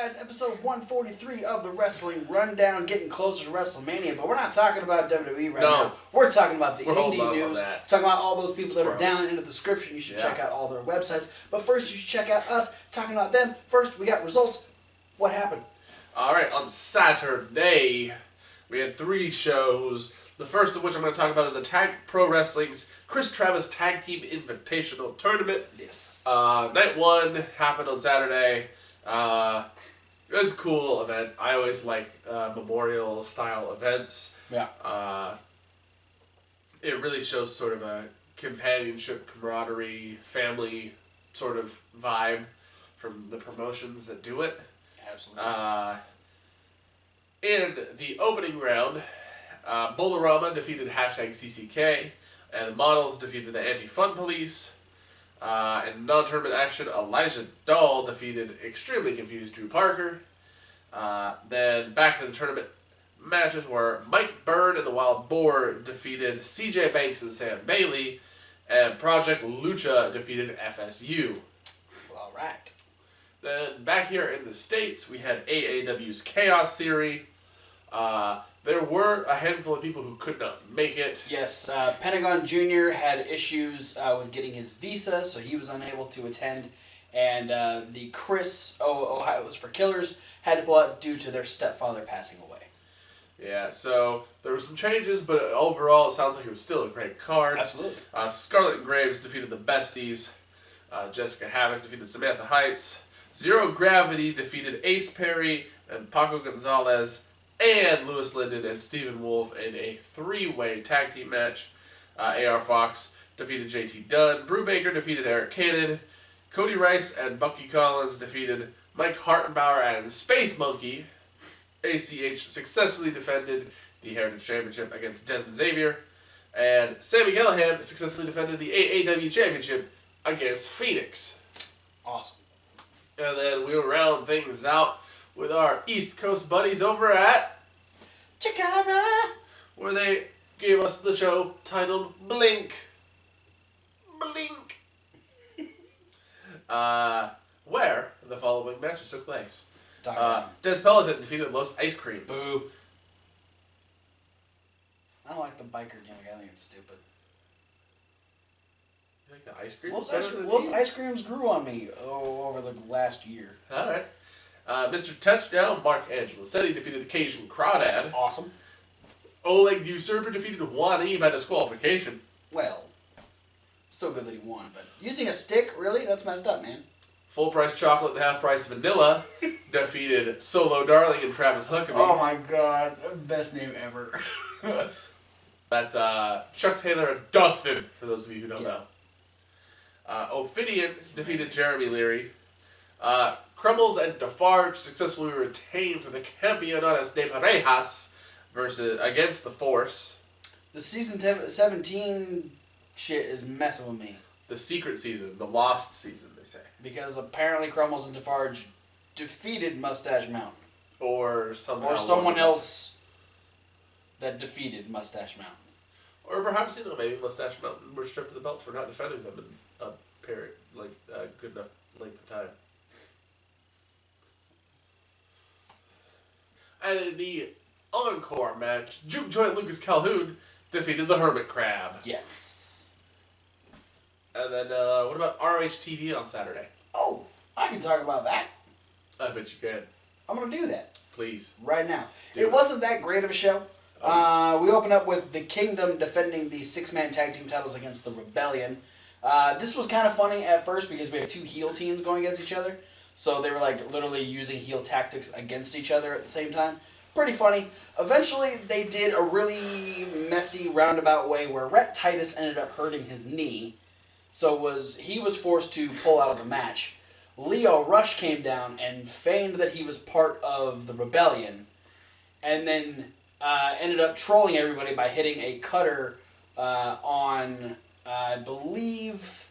guys, episode 143 of the Wrestling Rundown, getting closer to WrestleMania, but we're not talking about WWE right now. We're talking about the indie news, talking about all those people that are down in the description. You should check out all their websites, but first you should check out us, talking about them. First, we got results. What happened? Alright, on Saturday, we had 3 shows. The first of which I'm going to talk about is the Tag Pro Wrestling's Chris Travis Tag Team Invitational Tournament. Yes. Night 1 happened on Saturday. It was a cool event. I always like memorial style events. Yeah. It really shows sort of a companionship, camaraderie, family sort of vibe from the promotions that do it. Absolutely. In the opening round, Bolorama defeated #CCK, and the Models defeated the Anti-Fun Police. In non-tournament action, Elijah Dahl defeated Extremely Confused Drew Parker. Then back to the tournament matches where Mike Byrne and the Wild Boar defeated CJ Banks and Sam Bailey, and Project Lucha defeated FSU. All right. Then back here in the States, we had AAW's Chaos Theory. There were a handful of people who could not make it. Yes, Pentagon Jr. had issues with getting his visa, so he was unable to attend. And the Ohio's for Killers had to pull out due to their stepfather passing away. Yeah, so there were some changes, but overall it sounds like it was still a great card. Absolutely. Scarlet and Graves defeated the Besties. Jessica Havoc defeated Samantha Heights. Zero Gravity defeated Ace Perry and Paco Gonzalez and Lewis Linden and Stephen Wolf in a 3-way tag team match. AR Fox defeated JT Dunn. Brubaker defeated Eric Cannon. Cody Rice and Bucky Collins defeated Mike Hartenbauer and Space Monkey. ACH successfully defended the Heritage Championship against Desmond Xavier. And Sami Callihan successfully defended the AAW Championship against Phoenix. Awesome. And then we'll round things out with our East Coast buddies over at Chikara, where they gave us the show titled Blink. Blink. Where the following matches took place. Des Peloton defeated Los Ice Creams. Boo. I don't like the biker gimmick. I think it's stupid. You like the ice cream? Los Ice Creams grew on me over the last year. Alright. Mr. Touchdown, Mark Angelicetti defeated the Cajun Crawdad. Awesome. Oleg the Usurper defeated Juan E by disqualification. Well, still good that he won, but using a stick, really? That's messed up, man. Full price chocolate and half price vanilla defeated Solo Darling and Travis Huckabee. Oh my god, best name ever. That's Chuck Taylor and Dustin, for those of you who don't know. Ophidian defeated Jeremy Leary. Crumbles and Defarge successfully retained the Campeonatos de Parejas against the Force. The season 17 shit is messing with me. The secret season, the lost season, they say. Because apparently Crumbles and Defarge defeated Mustache Mountain. Or someone else that defeated Mustache Mountain. Or perhaps, maybe Mustache Mountain were stripped of the belts for not defending them in a period, good enough length of time. And in the encore match, Juke Joint Lucas Calhoun defeated the Hermit Crab. Yes. And then, what about ROH TV on Saturday? Oh, I can talk about that. I bet you can. I'm going to do that. Please. Right now. It wasn't that great of a show. We open up with the Kingdom defending the 6-man tag team titles against the Rebellion. This was kind of funny at first because we have 2 heel teams going against each other. So they were literally using heel tactics against each other at the same time. Pretty funny. Eventually they did a really messy roundabout way where Rhett Titus ended up hurting his knee. So he was forced to pull out of the match. Leo Rush came down and feigned that he was part of the Rebellion. And then ended up trolling everybody by hitting a cutter on, I believe,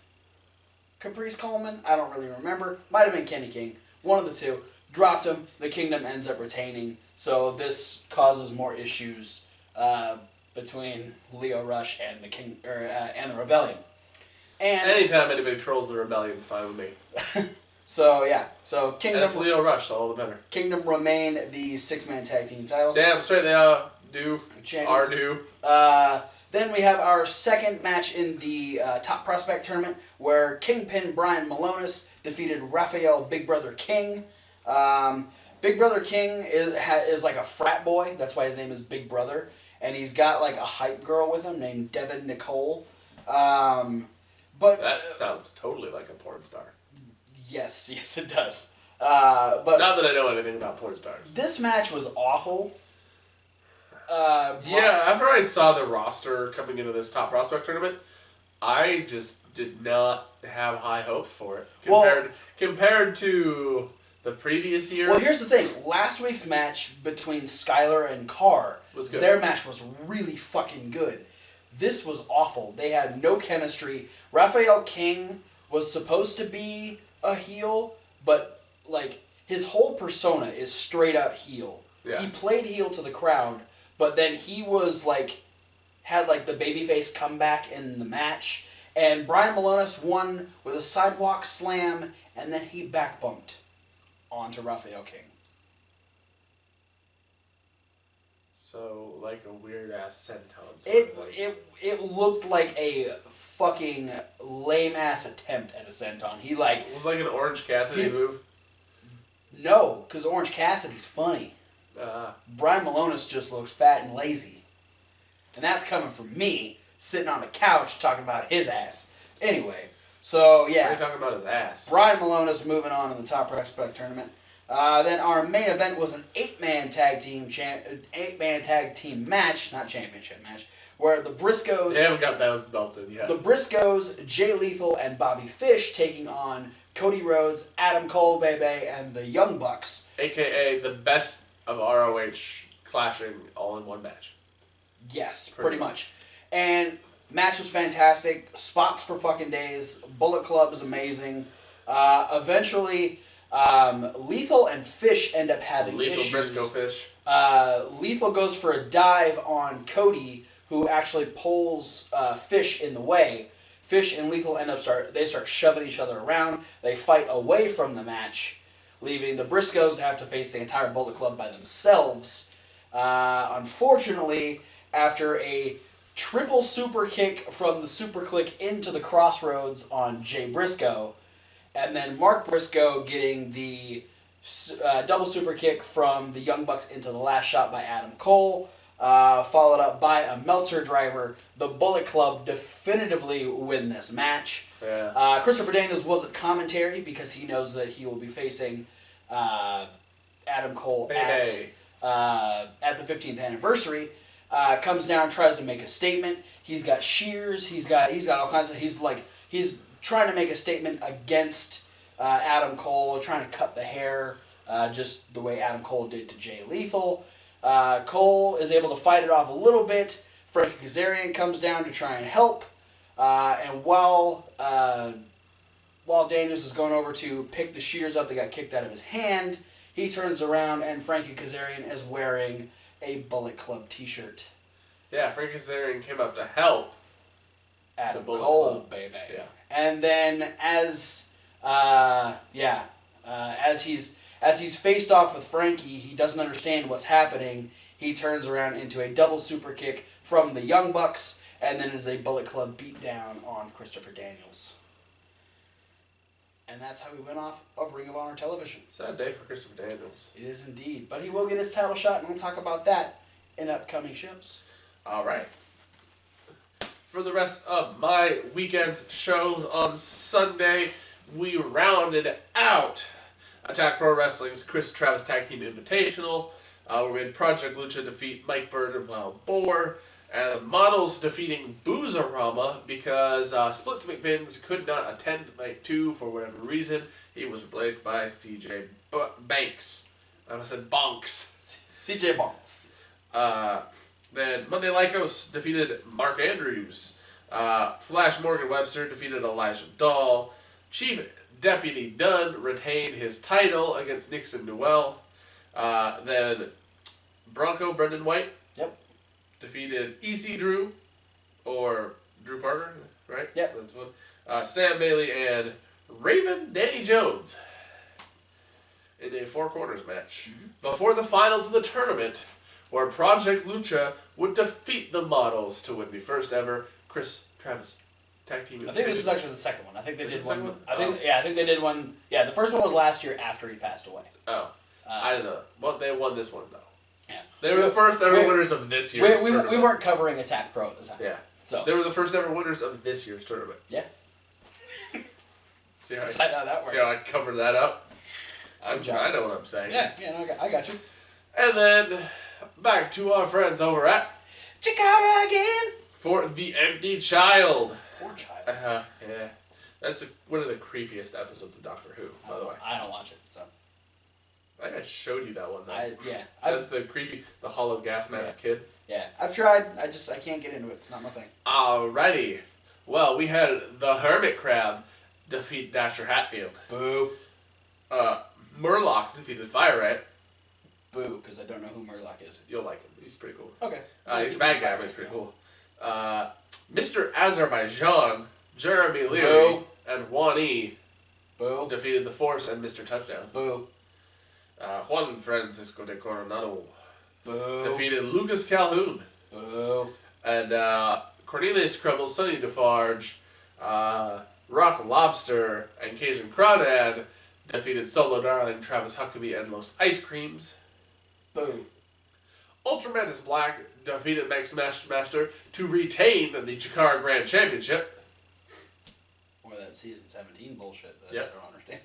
Caprice Coleman. I don't really remember. Might have been Kenny King. One of the two. Dropped him. The Kingdom ends up retaining. So this causes more issues between Leo Rush and the Rebellion. And anytime anybody trolls the Rebellion's fine with me. So yeah, so And Kingdom. it's Leo Rush, so all the better. Kingdom remain the 6-man tag team titles. Damn straight they do. Champions. Are do. Then we have our second match in the Top Prospect Tournament, where Kingpin Brian Malonis defeated Raphael Big Brother King. Big Brother King is like a frat boy. That's why his name is Big Brother. And he's got like a hype girl with him named Devin Nicole. But that sounds totally like a porn star. Yes, it does. But not that I know anything about porn stars. This match was awful. After I saw the roster coming into this Top Prospect Tournament, I just did not have high hopes for it compared to the previous years. Well, here's the thing. Last week's match between Skylar and Carr, was good. Their match was really fucking good. This was awful. They had no chemistry. Raphael King was supposed to be a heel, but like his whole persona is straight up heel. Yeah. He played heel to the crowd, but then he was like had like the babyface comeback in the match, and Brian Malonis won with a sidewalk slam, and then he back bumped onto Raphael King. So like a weird ass senton. It looked like a fucking lame ass attempt at a senton. He like it was like an Orange Cassidy move. No, because Orange Cassidy's funny. Brian Malonis just looks fat and lazy, and that's coming from me sitting on the couch talking about his ass. Anyway, so yeah, what are you talking about his ass? Brian Malonis moving on in the Top Prospect Tournament. Then our main event was an 8-man tag team match, not championship match, where the Briscoes... They haven't got those belts in yet. The Briscoes, Jay Lethal, and Bobby Fish taking on Cody Rhodes, Adam Cole, and the Young Bucks. A.K.A. the best of ROH clashing all in one match. Yes, pretty much. And match was fantastic. Spots for fucking days. Bullet Club is amazing. Eventually... Lethal and Fish end up having issues. Briscoe Fish. Lethal goes for a dive on Cody, who actually pulls Fish in the way. Fish and Lethal start shoving each other around. They fight away from the match, leaving the Briscoes to have to face the entire Bullet Club by themselves. Unfortunately, after a triple super kick from the Super Click into the Crossroads on Jay Briscoe, and then Mark Briscoe getting the double super kick from the Young Bucks into the last shot by Adam Cole, followed up by a Meltzer driver. The Bullet Club definitively win this match. Yeah. Christopher Daniels wasn't commentary because he knows that he will be facing Adam Cole at the 15th anniversary. Comes down, tries to make a statement. He's got shears. He's got all kinds of. He's trying to make a statement against Adam Cole, trying to cut the hair, just the way Adam Cole did to Jay Lethal. Cole is able to fight it off a little bit. Frankie Kazarian comes down to try and help. And while Daniels is going over to pick the shears up that got kicked out of his hand, he turns around and Frankie Kazarian is wearing a Bullet Club t-shirt. Yeah, Frankie Kazarian came up to help Adam Cole, Club, baby. Yeah. And then as he's faced off with Frankie, he doesn't understand what's happening. He turns around into a double super kick from the Young Bucks, and then is a Bullet Club beatdown on Christopher Daniels. And that's how we went off of Ring of Honor television. Sad day for Christopher Daniels. It is indeed. But he will get his title shot, and we'll talk about that in upcoming shows. All right. For the rest of my weekend's shows on Sunday, we rounded out Attack Pro Wrestling's Chris Travis Tag Team Invitational, where we had Project Lucha defeat Mike Bird and Wild Boar, and the Models defeating Boozerama because Splits McBins could not attend night 2 for whatever reason. He was replaced by CJ Banks. I almost said Bonks. CJ Bonks. Then Monday Lycos defeated Mark Andrews. Flash Morgan Webster defeated Elijah Dahl. Chief Deputy Dunn retained his title against Nixon Newell. Then Bronco Brendan White defeated EC Drew, or Drew Parker, right? Yep. That's one. Sam Bailey and Raven Danny Jones in a Four Corners match before the finals of the tournament, where Project Lucha would defeat the Models to win the first ever Travis tag team. I think this is actually the second one. I think they did one. One? I think they did one. Yeah, the first one was last year after he passed away. Oh, I don't know. Well, they won this one though. Yeah, they were the first ever winners of this year's tournament. We weren't covering Attack Pro at the time. Yeah, so they were the first ever winners of this year's tournament. Yeah. See how that works. See how I covered that up? I know what I'm saying. Yeah, no, I got you. And then back to our friends over at Chikara again for the Empty Child. Poor child. Yeah, that's one of the creepiest episodes of Doctor Who, by the way. I don't watch it, so. I think I showed you that one though. That's the hollow gas mask kid. Yeah, I've tried. I can't get into it. It's not my thing. Alrighty. Well, we had the Hermit Crab defeat Dasher Hatfield. Boo. Murloc defeated Fire Rat. Boo, because I don't know who Murloc is. You'll like him. He's pretty cool. Okay. He's a bad guy, but he's pretty cool. Mr. Azerbaijan, Jeremy Leary, Boo. and Juan E. Boo. defeated the Force and Mr. Touchdown. Boo. Juan Francisco de Coronado Boo. defeated Lucas Calhoun. Boo. And Cornelius Crumble, Sonny Defarge, Rock Lobster, and Cajun Crawdad defeated Solo Darling, Travis Huckabee, and Los Ice Creams. Boo. Ultramantis Black defeated Max Master to retain the Chikara Grand Championship. Or that season 17 bullshit that Yep. I don't understand.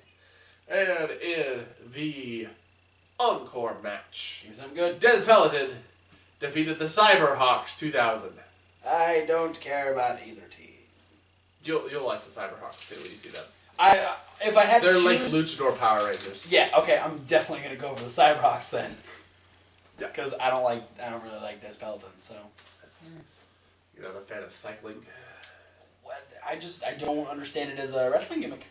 And in the Encore match, Here's I'm good. Des Pelleton defeated the Cyberhawks 2000. I don't care about either team. You'll like the Cyberhawks too when you see them. If I had They're to like choose, Luchador Power Rangers. yeah, okay, I'm definitely gonna go for the Cyberhawks then. Yeah. Because I don't really like Des Pelleton, so. You're not a fan of cycling? I don't understand it as a wrestling gimmick.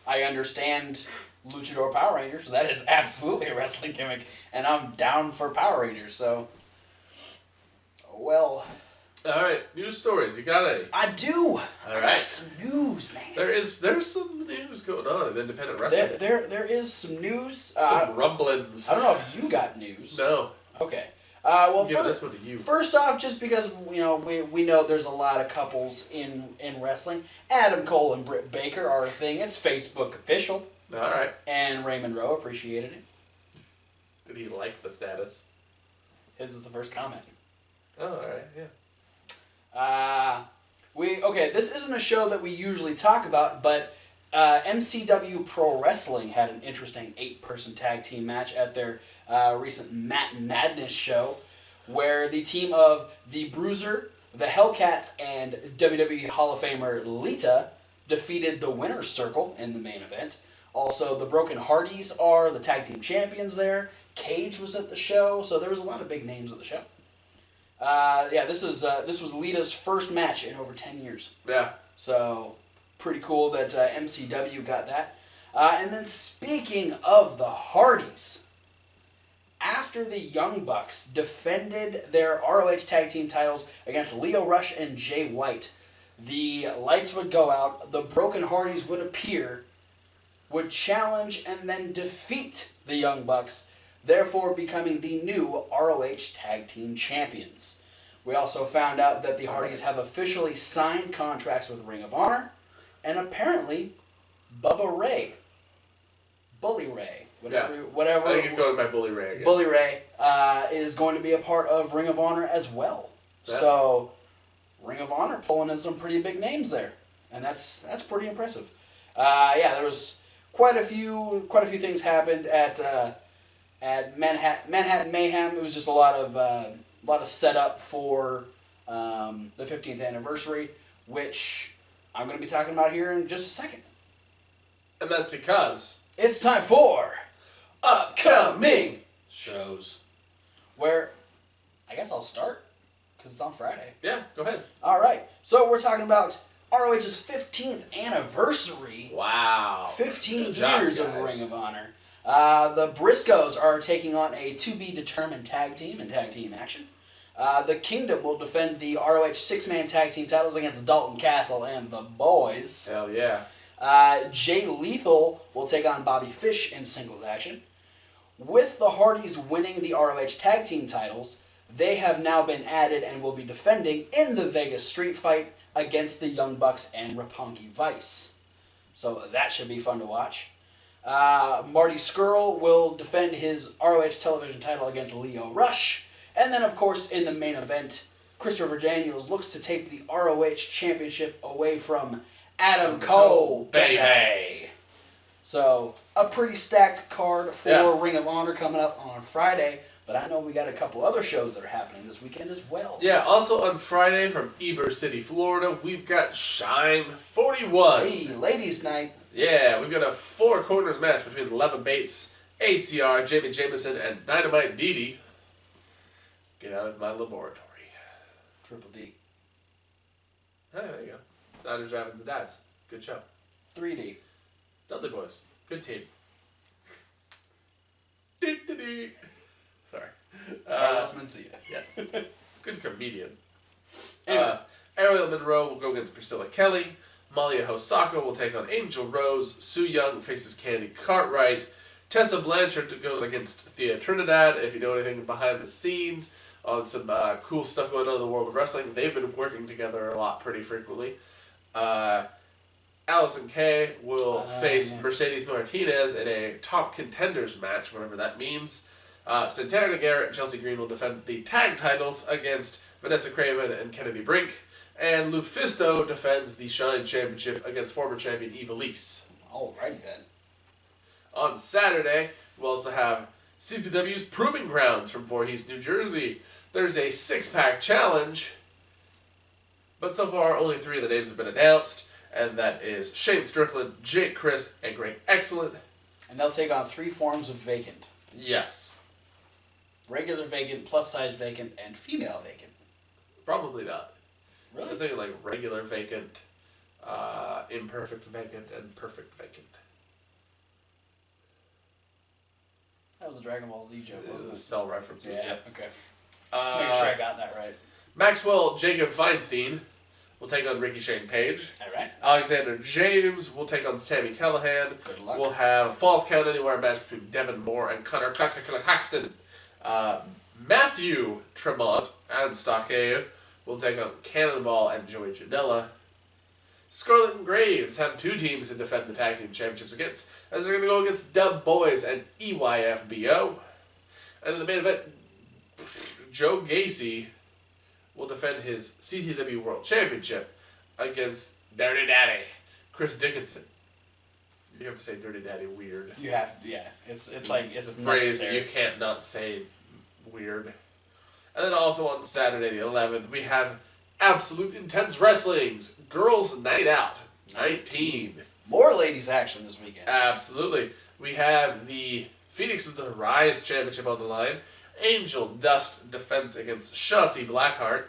I understand Luchador Power Rangers. That is absolutely a wrestling gimmick, and I'm down for Power Rangers. So, well. All right, news stories. You got any? I do. All I right. got some news, man. There's some news going on in independent wrestling. There is some news. Some rumblings. I don't know if you got news. No. Okay. Well, Give this one to you. First off, just because we know there's a lot of couples in wrestling. Adam Cole and Britt Baker are a thing. It's Facebook official. All right. And Raymond Rowe appreciated it. Did he like the status? His is the first comment. Oh, all right. Yeah. This isn't a show that we usually talk about, but MCW Pro Wrestling had an interesting 8-person tag team match at their recent Madness show, where the team of the Bruiser, the Hellcats, and WWE Hall of Famer Lita defeated the Winner's Circle in the main event. Also, the Broken Hardys are the tag team champions there. Cage was at the show, so there was a lot of big names at the show. This was Lita's first match in over 10 years. Yeah. So, pretty cool that MCW got that. And then speaking of the Hardys, after the Young Bucks defended their ROH tag team titles against Lio Rush and Jay White, the lights would go out, the Broken Hardys would appear, would challenge and then defeat the Young Bucks, therefore becoming the new ROH Tag Team Champions. We also found out that the Hardys have officially signed contracts with Ring of Honor, and apparently Bubba Ray, Bully Ray, whatever. I think he's going by Bully Ray again. Bully Ray is going to be a part of Ring of Honor as well. Yeah. So Ring of Honor pulling in some pretty big names there, and that's pretty impressive. There was quite a few things happened at Manhattan Mayhem. It was just a lot of setup for the 15th anniversary, which I'm going to be talking about here in just a second. And that's because It's time for upcoming shows, where I guess I'll start because it's on Friday. yeah, go ahead. All right, so we're talking about ROH's 15th anniversary. Wow. 15 Good job, years of guys. Ring of Honor. The Briscoes are taking on a to-be-determined tag team in tag team action. The Kingdom will defend the ROH 6-man tag team titles against Dalton Castle and the Boys. Hell yeah. Jay Lethal will take on Bobby Fish in singles action. with the Hardys winning the ROH tag team titles, they have now been added and will be defending in the Vegas street fight against the Young Bucks and Roppongi Vice. So that should be fun to watch. Marty Scurll will defend his ROH television title against Leo Rush. And then, of course, in the main event, Christopher Daniels looks to take the ROH championship away from Adam Cole, baby. So, a pretty stacked card for Ring of Honor coming up on Friday. But I know we got a couple other shows that are happening this weekend as well. Yeah, also on Friday from Eber City, Florida, we've got Shine 41. Hey, ladies' night. Yeah, we've got a 4 corners match between Leva Bates, ACR, Jamie Jameson, and Dynamite Didi. Get out of my laboratory. Triple D. Hey, there you go. Niners driving the dives. Good show. 3D. Dudley Boys. Good team. Dee-dee-dee. Sorry. Carlos Mencia. Yeah. Good comedian. Anyway. Ariel Monroe will go against Priscilla Kelly. Malia Hosaka will take on Angel Rose. Sue Young faces Candy Cartwright. Tessa Blanchard goes against Thea Trinidad. If you know anything behind the scenes on some cool stuff going on in the world of wrestling, they've been working together a lot pretty frequently. Allison Kay will face Mercedes Martinez in a top contenders match, whatever that means. Santana Garrett and Chelsea Green will defend the tag titles against Vanessa Craven and Kennedy Brink. And Lufisto defends the Shine Championship against former champion Eva Lise. Alright then. On Saturday, we'll also have CCW's Proving Grounds from Voorhees, New Jersey. There's a 6-pack challenge, but so far only 3 of the names have been announced, and that is Shane Strickland, Jake Chris, and Greg Excellent. And they'll take on 3 forms of vacant. Yes. Regular vacant, plus size vacant, and female vacant. Probably not. Really? I was thinking like regular vacant, imperfect vacant, and perfect vacant. That was a Dragon Ball Z joke, It wasn't was it? cell references. Yeah, okay. Let's make sure I got that right. Maxwell Jacob Feinstein will take on Ricky Shane Page. Alright. Alexander James will take on Sammy Callahan. Good luck. We'll have a Falls Count Anywhere match between Devin Moore and Connor Claxton. Matthew Tremont and Stockade will take on Cannonball and Joey Janela. Scarlett and Graves have 2 teams to defend the tag team championships against, as they're going to go against Dub Boys and EYFBO. And in the main event, Joe Gacy will defend his CCW World Championship against Dirty Daddy, Chris Dickinson. You have to say Dirty Daddy weird. You have to, yeah. It's like, it's a phrase necessary. that you can't not say weird. And then also on Saturday the 11th, we have Absolute Intense Wrestling's Girls Night Out 19. More ladies action this weekend. Absolutely. We have the Phoenix of the Rise Championship on the line. Angel Dust defense against Shotzi Blackheart.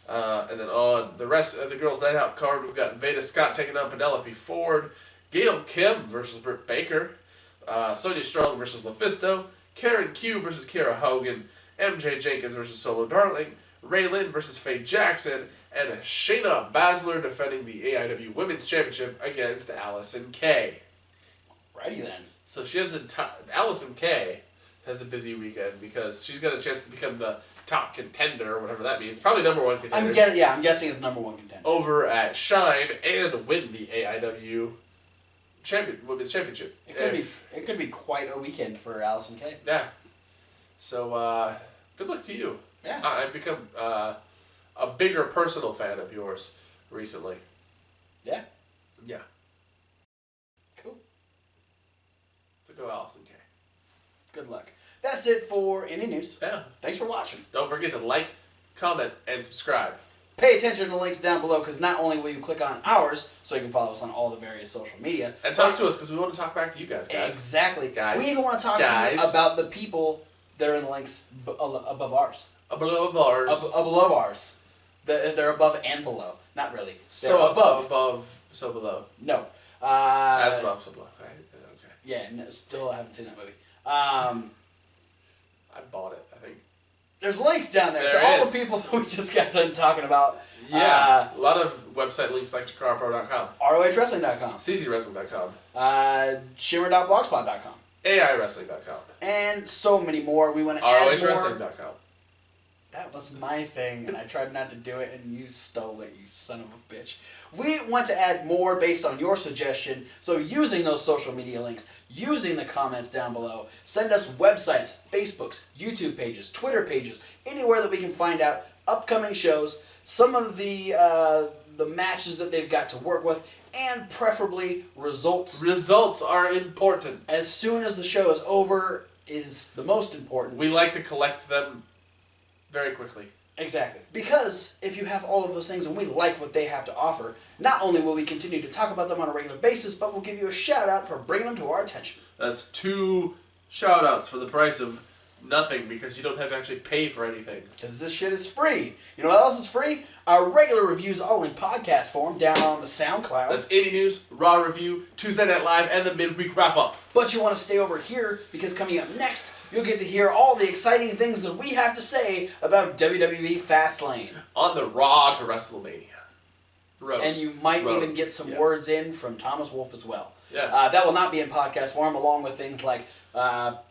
And then on the rest of the Girls Night Out card, we've got Veda Scott taking on Penelope Ford. Gail Kim versus Britt Baker. Sonya Strong versus LuFisto. Karen Q versus Kiera Hogan. MJ Jenkins versus Solo Darling. Ray Lynn versus Faye Jackson. And Shayna Baszler defending the AIW Women's Championship against Allison Kay. Righty then. So she has Allison Kay has a busy weekend because she's got a chance to become the top contender, or whatever that means. Probably number 1 contender. I'm guessing it's number 1 contender. Over at Shine and win the AIW Women's Championship. It could be quite a weekend for Allison Kay. Yeah. So good luck to you. Yeah. I've become a bigger personal fan of yours recently. Yeah. Yeah. Cool. So go Allison Kay. Good luck. That's it for Indie News. Yeah. Thanks for watching. Don't forget to like, comment, and subscribe. Pay attention to the links down below because not only will you click on ours, so you can follow us on all the various social media. And talk to us because we want to talk back to you guys. Exactly. Guys. We even want to talk to you about the people that are in the links above ours. Above ours. Above ours. They're above and below. Not really. They're So above. So below. No. As above, so below, right? Okay. Yeah, no, still haven't seen that movie. I bought it, I think. There's links down there to all the people that we just got done talking about. Yeah, a lot of website links like ChikaraPro.com. ROHWrestling.com. CZWrestling.com. Shimmer.blogspot.com. AIWrestling.com. And so many more. We want to add more. ROHWrestling.com. That was my thing, and I tried not to do it, and you stole it, you son of a bitch. We want to add more based on your suggestion, so using those social media links, using the comments down below, send us websites, Facebooks, YouTube pages, Twitter pages, anywhere that we can find out upcoming shows, some of the matches that they've got to work with, and preferably results. Results are important. As soon as the show is over is the most important. We like to collect them very quickly. Exactly. Because if you have all of those things and we like what they have to offer, not only will we continue to talk about them on a regular basis, but we'll give you a shout out for bringing them to our attention. That's 2 shout outs for the price of nothing, because you don't have to actually pay for anything. Because this shit is free. You know what else is free? Our regular reviews all in podcast form down on the SoundCloud. That's 80 News, Raw Review, Tuesday Night Live, and the Midweek Wrap Up. But you want to stay over here, because coming up next, you'll get to hear all the exciting things that we have to say about WWE Fastlane. On the Raw to WrestleMania road. And you might even get some words in from Thomas Wolfe as well. Yeah. That will not be in podcast form, along with things like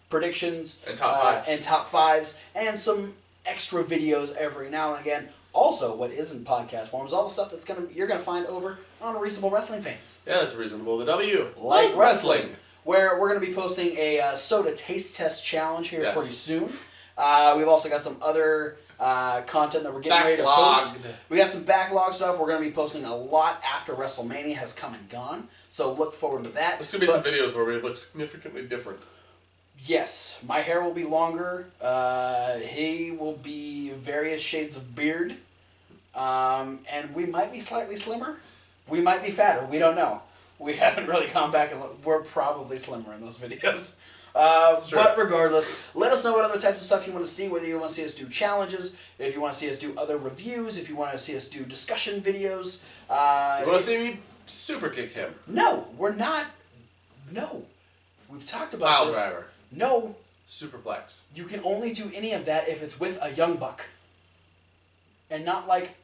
predictions and top fives, and some extra videos every now and again. Also, what is in podcast form is all the stuff you're gonna find over on Reasonable Wrestling Fans. Yeah, that's reasonable. The W. Like Wrestling. Where we're going to be posting a soda taste test challenge here pretty soon. We've also got some other content that we're getting ready to post. We got some backlog stuff. We're going to be posting a lot after WrestleMania has come and gone. So look forward to that. There's going to be some videos where we look significantly different. Yes. My hair will be longer. He will be various shades of beard. And we might be slightly slimmer. We might be fatter. We don't know. We haven't really gone back and looked. We're probably slimmer in those videos. But regardless, let us know what other types of stuff you want to see, whether you want to see us do challenges, if you want to see us do other reviews, if you want to see us do discussion videos. You want to see me super kick him? No, we're not. No. We've talked about this. Pile driver. No. Superplex. You can only do any of that if it's with a young buck. And not like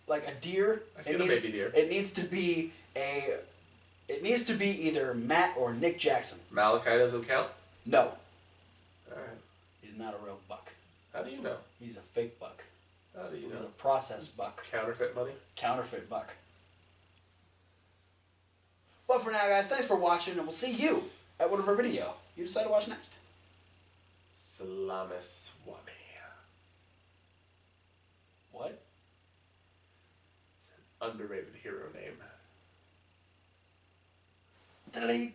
a deer. A baby deer. It needs to be either Matt or Nick Jackson. Malachi doesn't count? No. Alright. He's not a real buck. How do you know? He's a fake buck. How do you know? He's a processed buck. Counterfeit money? Counterfeit buck. But for now, guys, thanks for watching, and we'll see you at whatever video you decide to watch next. Salamiswami. What? It's an underrated hero name. Delete.